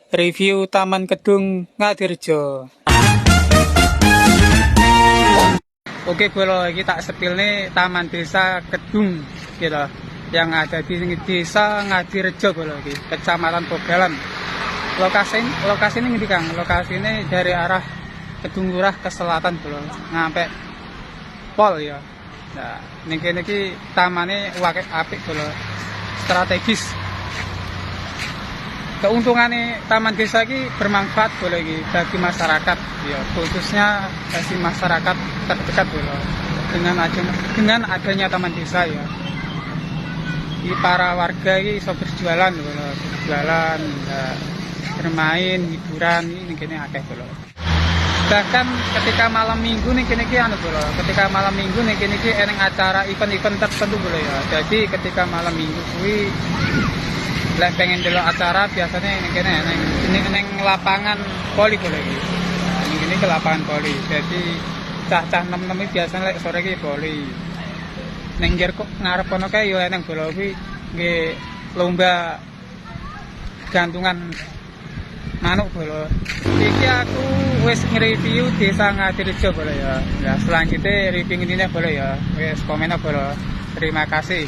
Review Taman Kedung Ngadirejo. Oke bolo, iki tak sepil nih Taman Desa Kedung gitu, yang ada di Desa Ngadirejo bolo, iki Kecamatan Pogalan. Lokasi ini ngerti Kang, lokasi ini dari arah Kedung Lurah ke selatan bolo, ngampe pol ya. Nah, niki tamane wakil apik bolo, strategis. Keuntungannya Taman Desa ini bermanfaat boleh bagi masyarakat, ya, khususnya bagi masyarakat terdekat boleh. Dengan adanya Taman Desa ya, para warga ini bisa berjualan boleh, berjualan, ya, bermain, hiburan ini akeh boleh. Bahkan ketika malam minggu ketika malam minggu eneng acara event-event tertentu boleh ya. Jadi ketika malam minggu kuwi lek pengen delok acara biasanya neng lapangan poli boleh iki. Ini ke lapangan poli. Jadi cah-cah nem-nem biasanya lek sore iki poli. Neng njer kok ngarep kono kae yo eneng bola kuwi nggih lomba gantungan manuk bola. Iki aku wis nge-review Desa Ngadirejo bola ya. Nah, selanjutnya review ini boleh ya. Wis komen bola. Terima kasih.